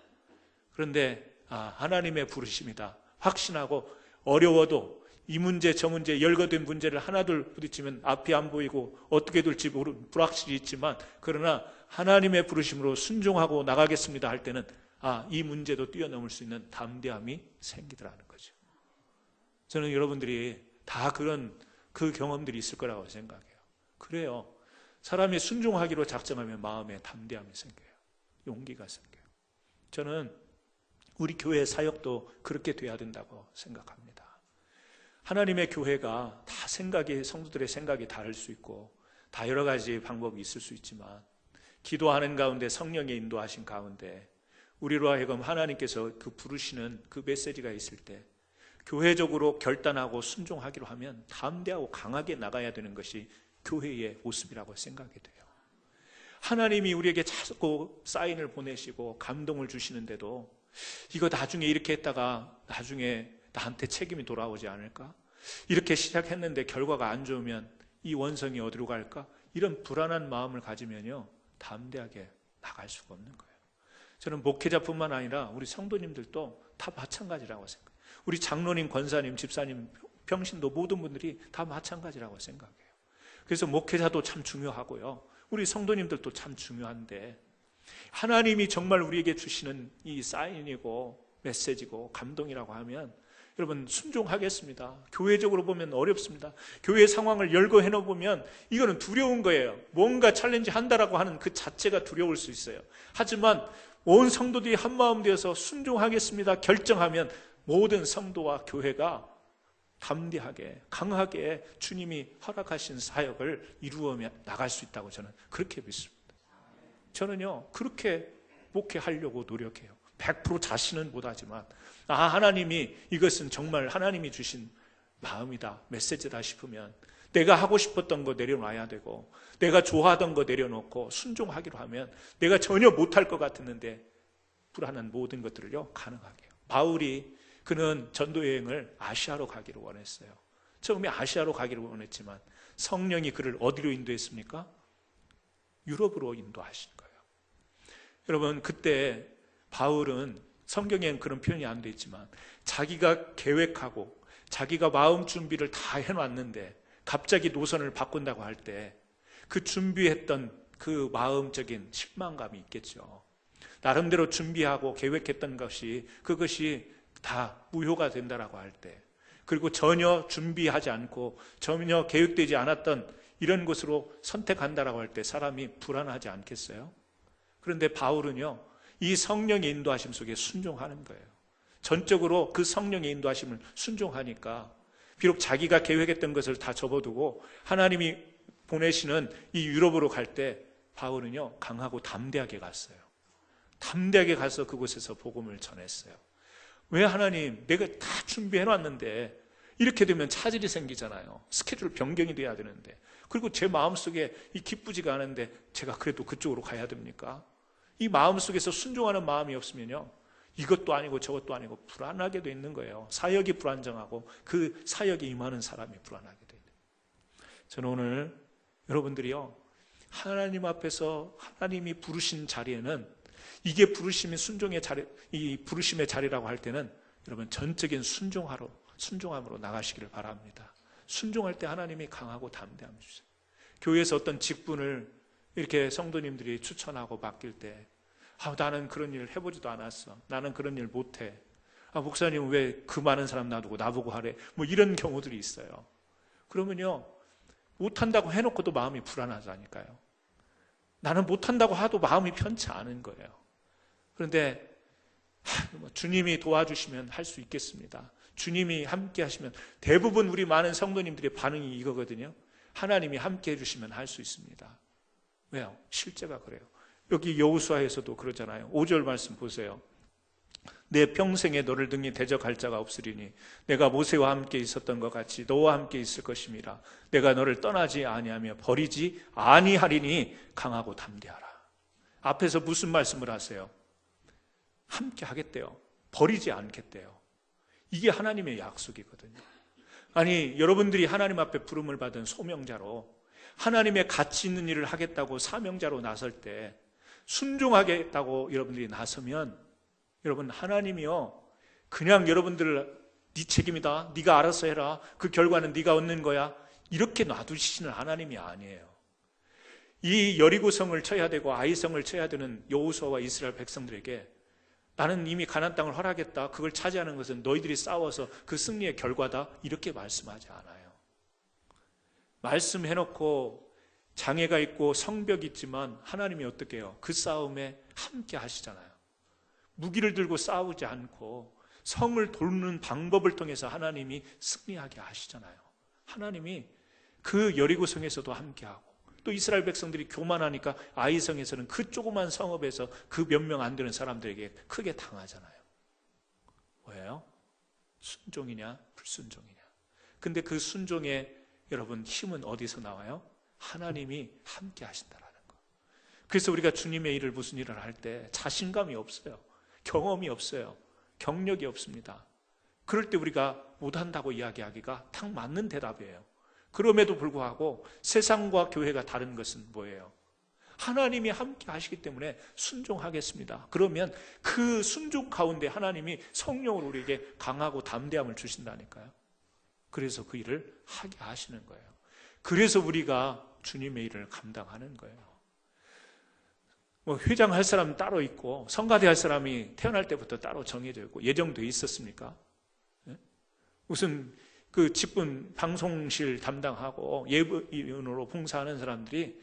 그런데 하나님의 부르심이다 확신하고 어려워도 이 문제 저 문제 열거된 문제를 하나둘 부딪히면 앞이 안 보이고 어떻게 될지 불확실히 있지만 그러나 하나님의 부르심으로 순종하고 나가겠습니다 할 때는 이 문제도 뛰어넘을 수 있는 담대함이 생기더라는 거죠. 저는 여러분들이 다 그런 그 경험들이 있을 거라고 생각해요. 그래요. 사람이 순종하기로 작정하면 마음에 담대함이 생겨요. 용기가 생겨요. 저는 우리 교회 사역도 그렇게 돼야 된다고 생각합니다. 하나님의 교회가 다 성도들의 생각이 다를 수 있고 다 여러 가지 방법이 있을 수 있지만 기도하는 가운데 성령의 인도하신 가운데 우리로 하여금 하나님께서 그 부르시는 그 메시지가 있을 때 교회적으로 결단하고 순종하기로 하면 담대하고 강하게 나가야 되는 것이 교회의 모습이라고 생각이 돼요. 하나님이 우리에게 자꾸 사인을 보내시고 감동을 주시는데도 이거 나중에 이렇게 했다가 나중에 나한테 책임이 돌아오지 않을까? 이렇게 시작했는데 결과가 안 좋으면 이 원성이 어디로 갈까? 이런 불안한 마음을 가지면요, 담대하게 나갈 수가 없는 거예요. 저는 목회자뿐만 아니라 우리 성도님들도 다 마찬가지라고 생각해요. 우리 장로님, 권사님, 집사님, 평신도 모든 분들이 다 마찬가지라고 생각해요. 그래서 목회자도 참 중요하고요, 우리 성도님들도 참 중요한데 하나님이 정말 우리에게 주시는 이 사인이고 메시지고 감동이라고 하면 여러분 순종하겠습니다. 교회적으로 보면 어렵습니다. 교회 상황을 열거해 놓으면 이거는 두려운 거예요. 뭔가 챌린지 한다라고 하는 그 자체가 두려울 수 있어요. 하지만 온 성도들이 한마음 되어서 순종하겠습니다 결정하면 모든 성도와 교회가 담대하게 강하게 주님이 허락하신 사역을 이루어 나갈 수 있다고 저는 그렇게 믿습니다. 저는요 그렇게 목회하려고 노력해요. 100% 자신은 못하지만 하나님이 이것은 정말 하나님이 주신 마음이다, 메시지다 싶으면 내가 하고 싶었던 거 내려놔야 되고 내가 좋아하던 거 내려놓고 순종하기로 하면 내가 전혀 못할 것 같았는데 불안한 모든 것들을요 가능하게 해요. 바울이 그는 전도여행을 아시아로 가기를 원했어요. 처음에 아시아로 가기를 원했지만 성령이 그를 어디로 인도했습니까? 유럽으로 인도하신 거예요. 여러분 그때 바울은 성경에는 그런 표현이 안 돼 있지만 자기가 계획하고 자기가 마음 준비를 다 해놨는데 갑자기 노선을 바꾼다고 할 때 그 준비했던 그 마음적인 실망감이 있겠죠. 나름대로 준비하고 계획했던 것이 그것이 다 무효가 된다라고 할 때, 그리고 전혀 준비하지 않고 전혀 계획되지 않았던 이런 곳으로 선택한다라고 할 때 사람이 불안하지 않겠어요? 그런데 바울은요 이 성령의 인도하심 속에 순종하는 거예요. 전적으로 그 성령의 인도하심을 순종하니까 비록 자기가 계획했던 것을 다 접어두고 하나님이 보내시는 이 유럽으로 갈 때 바울은요 강하고 담대하게 갔어요. 담대하게 가서 그곳에서 복음을 전했어요. 왜? 하나님, 내가 다 준비해놨는데 이렇게 되면 차질이 생기잖아요. 스케줄 변경이 돼야 되는데, 그리고 제 마음속에 이 기쁘지가 않은데 제가 그래도 그쪽으로 가야 됩니까? 이 마음속에서 순종하는 마음이 없으면요 이것도 아니고 저것도 아니고 불안하게 돼 있는 거예요. 사역이 불안정하고 그 사역에 임하는 사람이 불안하게 돼 있는 거예요. 저는 오늘 여러분들이요 하나님 앞에서 하나님이 부르신 자리에는, 이게 부르심이 순종의 자리, 이 부르심의 자리라고 할 때는 여러분 전적인 순종함으로 나가시기를 바랍니다. 순종할 때 하나님이 강하고 담대함 주세요. 교회에서 어떤 직분을 이렇게 성도님들이 추천하고 맡길 때 나는 그런 일을 해보지도 않았어, 나는 그런 일 못해, 목사님 왜 그 많은 사람 놔두고 나보고 하래, 뭐 이런 경우들이 있어요. 그러면요 못한다고 해놓고도 마음이 불안하다니까요. 나는 못한다고 하도 마음이 편치 않은 거예요. 그런데 주님이 도와주시면 할 수 있겠습니다. 주님이 함께 하시면, 대부분 우리 많은 성도님들의 반응이 이거거든요. 하나님이 함께 해주시면 할 수 있습니다. 왜요? 실제가 그래요. 여기 여호수아에서도 그러잖아요. 5절 말씀 보세요. 내 평생에 너를 등이 대적할 자가 없으리니 내가 모세와 함께 있었던 것 같이 너와 함께 있을 것임이라. 내가 너를 떠나지 아니하며 버리지 아니하리니 강하고 담대하라. 앞에서 무슨 말씀을 하세요? 함께 하겠대요. 버리지 않겠대요. 이게 하나님의 약속이거든요. 아니, 여러분들이 하나님 앞에 부름을 받은 소명자로 하나님의 가치 있는 일을 하겠다고 사명자로 나설 때 순종하겠다고 여러분들이 나서면, 여러분 하나님이요 그냥 여러분들 네 책임이다, 네가 알아서 해라, 그 결과는 네가 얻는 거야, 이렇게 놔두시는 하나님이 아니에요. 이 여리고성을 쳐야 되고 아이성을 쳐야 되는 여호수아와 이스라엘 백성들에게 나는 이미 가나안 땅을 허락했다, 그걸 차지하는 것은 너희들이 싸워서 그 승리의 결과다, 이렇게 말씀하지 않아요. 말씀해놓고 장애가 있고 성벽이 있지만 하나님이 어떻게 해요? 그 싸움에 함께 하시잖아요. 무기를 들고 싸우지 않고 성을 돕는 방법을 통해서 하나님이 승리하게 하시잖아요. 하나님이 그 여리고성에서도 함께하고 또 이스라엘 백성들이 교만하니까 아이성에서는 그 조그만 성읍에서 그 몇 명 안 되는 사람들에게 크게 당하잖아요. 왜요? 순종이냐 불순종이냐. 근데 그 순종의 여러분 힘은 어디서 나와요? 하나님이 함께 하신다라는 거. 그래서 우리가 주님의 일을 무슨 일을 할 때 자신감이 없어요. 경험이 없어요. 경력이 없습니다. 그럴 때 우리가 못한다고 이야기하기가 딱 맞는 대답이에요. 그럼에도 불구하고 세상과 교회가 다른 것은 뭐예요? 하나님이 함께 하시기 때문에 순종하겠습니다. 그러면 그 순종 가운데 하나님이 성령으로 우리에게 강하고 담대함을 주신다니까요. 그래서 그 일을 하게 하시는 거예요. 그래서 우리가 주님의 일을 감당하는 거예요. 뭐 회장할 사람 따로 있고 성가대 할 사람이 태어날 때부터 따로 정해져 있고 예정되어 있었습니까? 무슨 그 직분 방송실 담당하고 예비인으로 봉사하는 사람들이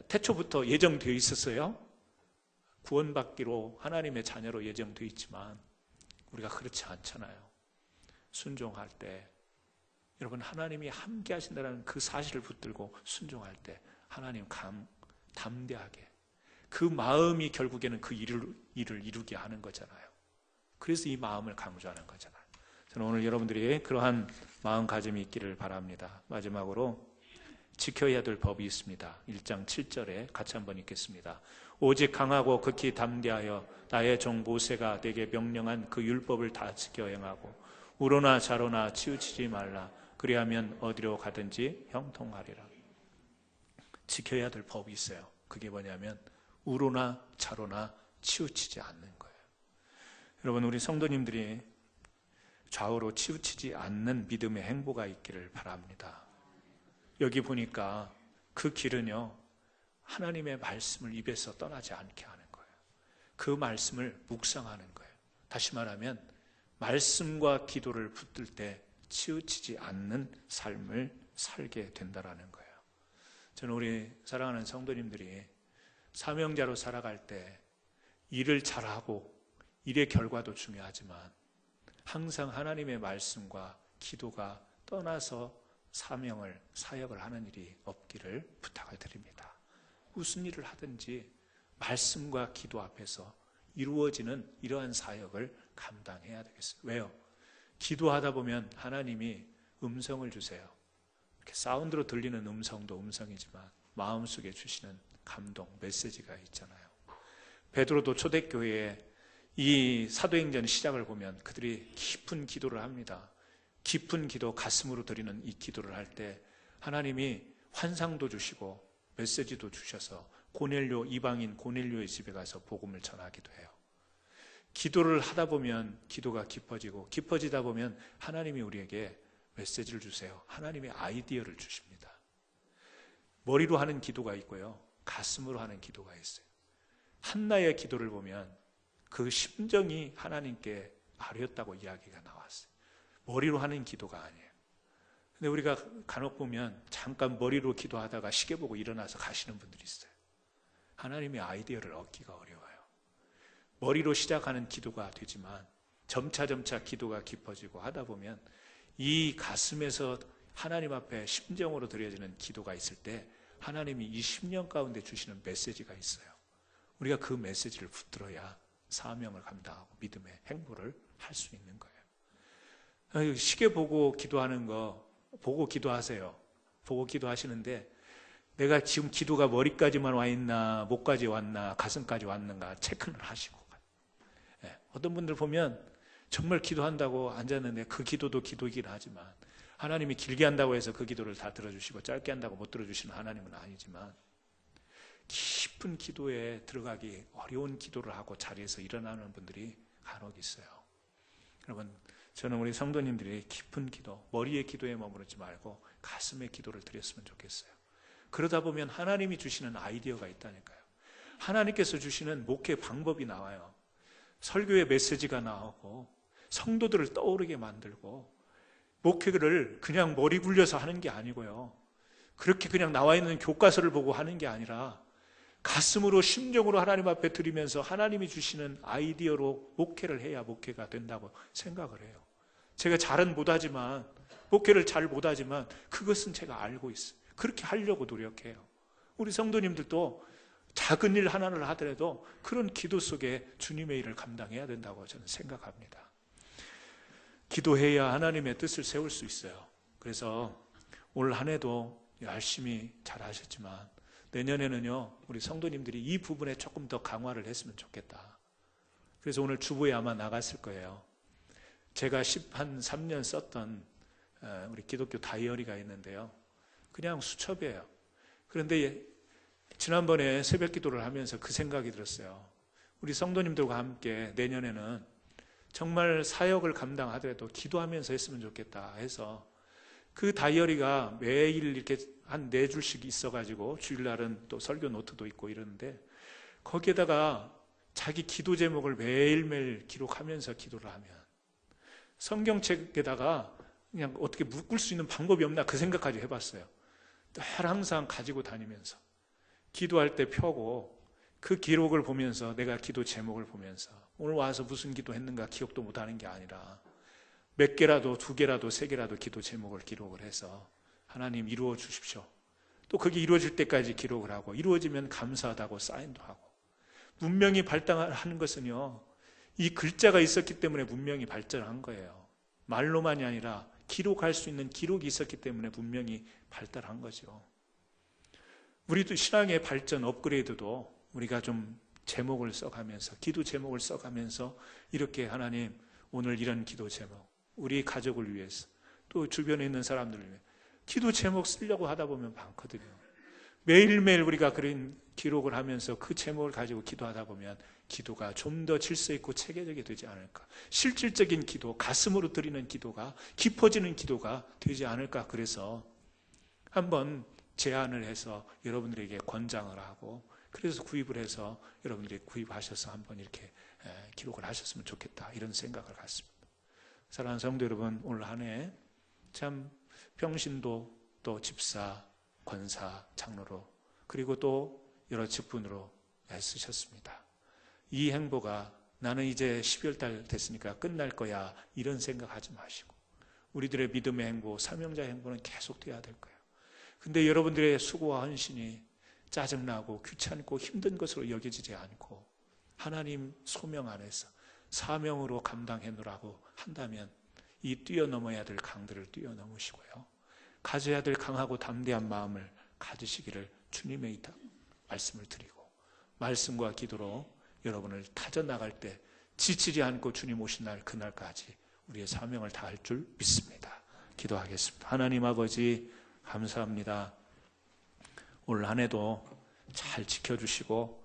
태초부터 예정되어 있었어요. 구원받기로 하나님의 자녀로 예정되어 있지만 우리가 그렇지 않잖아요. 순종할 때 여러분 하나님이 함께 하신다는 그 사실을 붙들고 순종할 때 하나님 담대하게 그 마음이 결국에는 그 일을 이루게 하는 거잖아요. 그래서 이 마음을 강조하는 거잖아요. 저는 오늘 여러분들이 그러한 마음가짐이 있기를 바랍니다. 마지막으로 지켜야 될 법이 있습니다. 1장 7절에 같이 한번 읽겠습니다. 오직 강하고 극히 담대하여 나의 종 모세가 내게 명령한 그 율법을 다 지켜 행하고 우로나 좌로나 치우치지 말라. 그리하면 어디로 가든지 형통하리라. 지켜야 될 법이 있어요. 그게 뭐냐면 우로나 좌로나 치우치지 않는 거예요. 여러분 우리 성도님들이 좌우로 치우치지 않는 믿음의 행보가 있기를 바랍니다. 여기 보니까 그 길은요 하나님의 말씀을 입에서 떠나지 않게 하는 거예요. 그 말씀을 묵상하는 거예요. 다시 말하면 말씀과 기도를 붙들 때 치우치지 않는 삶을 살게 된다라는 거예요. 저는 우리 사랑하는 성도님들이 사명자로 살아갈 때 일을 잘하고 일의 결과도 중요하지만 항상 하나님의 말씀과 기도가 떠나서 사역을 하는 일이 없기를 부탁을 드립니다. 무슨 일을 하든지 말씀과 기도 앞에서 이루어지는 이러한 사역을 감당해야 되겠어요. 왜요? 기도하다 보면 하나님이 음성을 주세요. 이렇게 사운드로 들리는 음성도 음성이지만 마음속에 주시는 감동, 메시지가 있잖아요. 베드로도 초대교회에 이 사도행전 시작을 보면 그들이 깊은 기도를 합니다. 깊은 기도, 가슴으로 드리는 이 기도를 할 때 하나님이 환상도 주시고 메시지도 주셔서 이방인 고넬료의 집에 가서 복음을 전하기도 해요. 기도를 하다 보면 기도가 깊어지다 보면 하나님이 우리에게 메시지를 주세요. 하나님의 아이디어를 주십니다. 머리로 하는 기도가 있고요, 가슴으로 하는 기도가 있어요. 한나의 기도를 보면 그 심정이 하나님께 아뢰었다고 이야기가 나왔어요. 머리로 하는 기도가 아니에요. 근데 우리가 간혹 보면 잠깐 머리로 기도하다가 시계 보고 일어나서 가시는 분들이 있어요. 하나님의 아이디어를 얻기가 어려워요. 머리로 시작하는 기도가 되지만 점차 기도가 깊어지고 하다 보면 이 가슴에서 하나님 앞에 심정으로 드려지는 기도가 있을 때 하나님이 이 심령 가운데 주시는 메시지가 있어요. 우리가 그 메시지를 붙들어야 사명을 감당하고 믿음의 행보를 할 수 있는 거예요. 시계 보고 기도하는 거 보고 기도하세요. 보고 기도하시는데 내가 지금 기도가 머리까지만 와 있나, 목까지 왔나, 가슴까지 왔는가 체크를 하시고 가요. 어떤 분들 보면 정말 기도한다고 앉았는데 그 기도도 기도이긴 하지만 하나님이 길게 한다고 해서 그 기도를 다 들어주시고 짧게 한다고 못 들어주시는 하나님은 아니지만 깊은 기도에 들어가기 어려운 기도를 하고 자리에서 일어나는 분들이 간혹 있어요. 여러분, 저는 우리 성도님들이 깊은 기도, 머리의 기도에 머무르지 말고 가슴의 기도를 드렸으면 좋겠어요. 그러다 보면 하나님이 주시는 아이디어가 있다니까요. 하나님께서 주시는 목회 방법이 나와요. 설교의 메시지가 나오고 성도들을 떠오르게 만들고 목회를 그냥 머리 굴려서 하는 게 아니고요. 그렇게 그냥 나와 있는 교과서를 보고 하는 게 아니라 가슴으로 심정으로 하나님 앞에 드리면서 하나님이 주시는 아이디어로 목회를 해야 목회가 된다고 생각을 해요. 제가 잘은 목회를 잘 못하지만 그것은 제가 알고 있어요. 그렇게 하려고 노력해요. 우리 성도님들도 작은 일 하나를 하더라도 그런 기도 속에 주님의 일을 감당해야 된다고 저는 생각합니다. 기도해야 하나님의 뜻을 세울 수 있어요. 그래서 올 한 해도 열심히 잘 하셨지만 내년에는요, 우리 성도님들이 이 부분에 조금 더 강화를 했으면 좋겠다. 그래서 오늘 주보에 아마 나갔을 거예요. 제가 한 3년 썼던 우리 기독교 다이어리가 있는데요. 그냥 수첩이에요. 그런데 지난번에 새벽 기도를 하면서 그 생각이 들었어요. 우리 성도님들과 함께 내년에는 정말 사역을 감당하더라도 기도하면서 했으면 좋겠다 해서 그 다이어리가 매일 이렇게 한 4줄씩 있어가지고 주일날은 또 설교 노트도 있고 이러는데 거기에다가 자기 기도 제목을 매일매일 기록하면서 기도를 하면 성경책에다가 그냥 어떻게 묶을 수 있는 방법이 없나 그 생각까지 해봤어요. 늘 항상 가지고 다니면서 기도할 때 펴고 그 기록을 보면서 내가 기도 제목을 보면서 오늘 와서 무슨 기도 했는가 기억도 못하는 게 아니라 몇 개라도 2개라도 3개라도 기도 제목을 기록을 해서 하나님 이루어 주십시오. 또 그게 이루어질 때까지 기록을 하고 이루어지면 감사하다고 사인도 하고 문명이 발달하는 것은요 이 글자가 있었기 때문에 문명이 발전한 거예요. 말로만이 아니라 기록할 수 있는 기록이 있었기 때문에 문명이 발달한 거죠. 우리도 신앙의 발전 업그레이드도 우리가 좀 제목을 써가면서 기도 제목을 써가면서 이렇게 하나님 오늘 이런 기도 제목 우리 가족을 위해서 또 주변에 있는 사람들을 위해 기도 제목 쓰려고 하다 보면 많거든요. 매일매일 우리가 그런 기록을 하면서 그 제목을 가지고 기도하다 보면 기도가 좀 더 질서 있고 체계적이 되지 않을까. 실질적인 기도, 가슴으로 드리는 기도가 깊어지는 기도가 되지 않을까. 그래서 한번 제안을 해서 여러분들에게 권장을 하고 그래서 구입을 해서 여러분들이 구입하셔서 한번 이렇게 기록을 하셨으면 좋겠다. 이런 생각을 갖습니다. 사랑하는 성도 여러분, 올 한 해 참 평신도 또 집사, 권사, 장로로 그리고 또 여러 직분으로 애쓰셨습니다. 이 행보가 나는 이제 12월 달 됐으니까 끝날 거야 이런 생각하지 마시고 우리들의 믿음의 행보, 사명자의 행보는 계속돼야 될 거예요. 근데 여러분들의 수고와 헌신이 짜증나고 귀찮고 힘든 것으로 여겨지지 않고 하나님 소명 안에서 사명으로 감당해놓으라고 한다면 이 뛰어넘어야 될 강들을 뛰어넘으시고요. 가져야 될 강하고 담대한 마음을 가지시기를 주님의 말씀을 드리고 말씀과 기도로 여러분을 다져나갈 때 지치지 않고 주님 오신 날 그날까지 우리의 사명을 다할 줄 믿습니다. 기도하겠습니다. 하나님 아버지 감사합니다. 올 한 해도 잘 지켜주시고